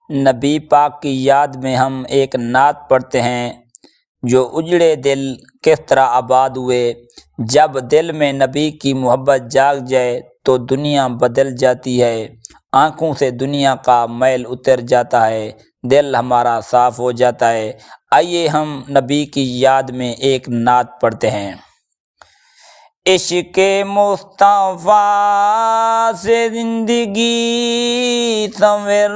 نبی پاک کی یاد میں ہم ایک نعت پڑھتے ہیں جو اجڑے دل کس طرح آباد ہوئے۔ جب دل میں نبی کی محبت جاگ جائے تو دنیا بدل جاتی ہے، آنکھوں سے دنیا کا میل اتر جاتا ہے، دل ہمارا صاف ہو جاتا ہے۔ آئیے ہم نبی کی یاد میں ایک نعت پڑھتے ہیں۔ عشق مصطفیٰ سے زندگی سنور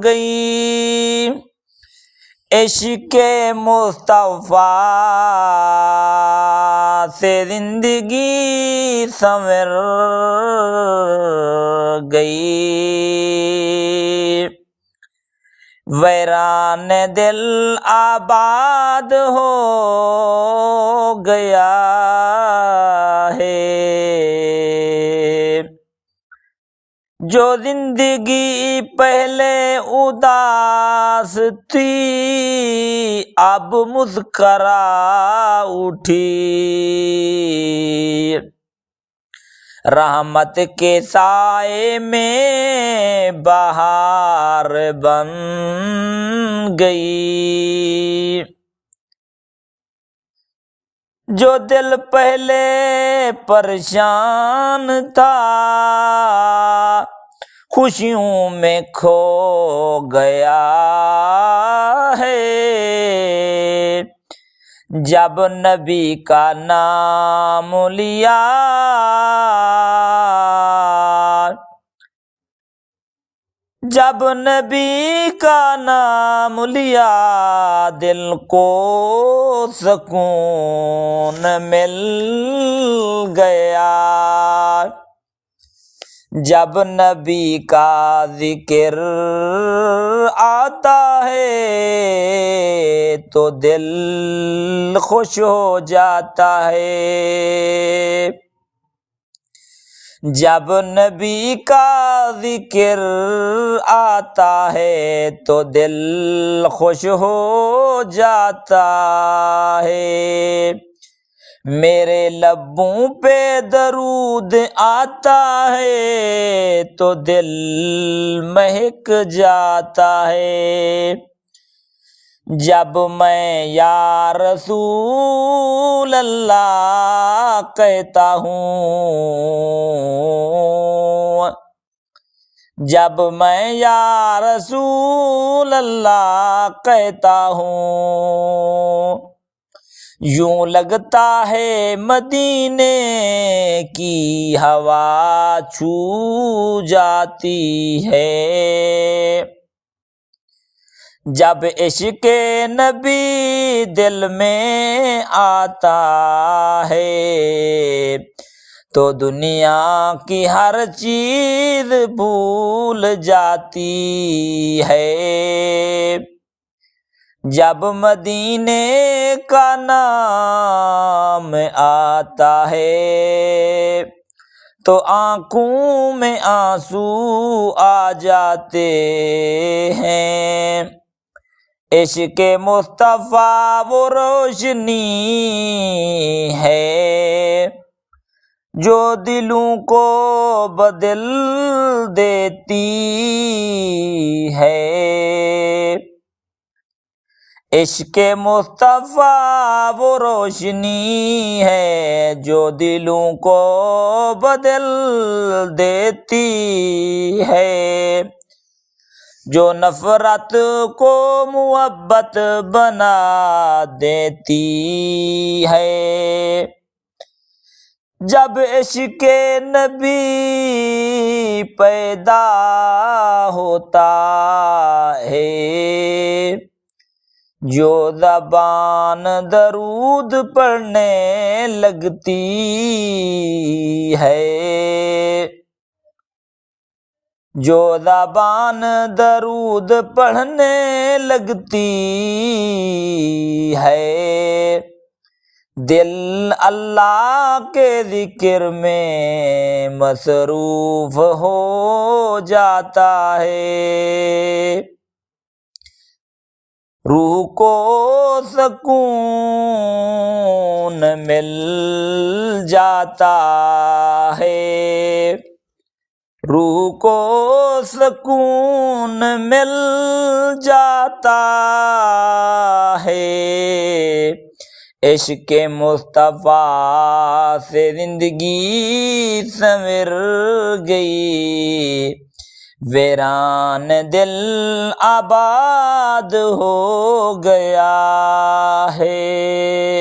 گئی، عشق مصطفیٰ سے زندگی سنور گئی، ویران دل آباد ہو گیا ہے، جو زندگی پہلے اداس تھی اب مسکرا اٹھی، رحمت کے سائے میں بہار بن گئی، جو دل پہلے پریشان تھا خوشیوں میں کھو گیا ہے، جب نبی کا نام لیا جب نبی کا نام لیا دل کو سکون مل گیا، جب نبی کا ذکر آتا ہے تو دل خوش ہو جاتا ہے، جب نبی کا ذکر آتا ہے تو دل خوش ہو جاتا ہے، میرے لبوں پہ درود آتا ہے تو دل مہک جاتا ہے، جب میں یا رسول اللہ کہتا ہوں، جب میں یا رسول اللہ کہتا ہوں، یوں لگتا ہے مدینے کی ہوا چھو جاتی ہے، جب عشق نبی دل میں آتا ہے تو دنیا کی ہر چیز بھول جاتی ہے، جب مدینے کا نام آتا ہے تو آنکھوں میں آنسو آ جاتے ہیں، عشق مصطفیٰ وہ روشنی ہے جو دلوں کو بدل دیتی ہے، عشق مصطفیٰ وہ روشنی ہے جو دلوں کو بدل دیتی ہے، جو نفرت کو محبت بنا دیتی ہے، جب عشق نبی پیدا ہوتا ہے، جو زبان درود پڑھنے لگتی ہے، جو زبان درود پڑھنے لگتی ہے، دل اللہ کے ذکر میں مصروف ہو جاتا ہے، روح کو سکون مل جاتا ہے، روح کو سکون مل جاتا ہے، عشق مصطفیٰ سے زندگی سنور گئی، ویران دل آباد ہو گیا ہے۔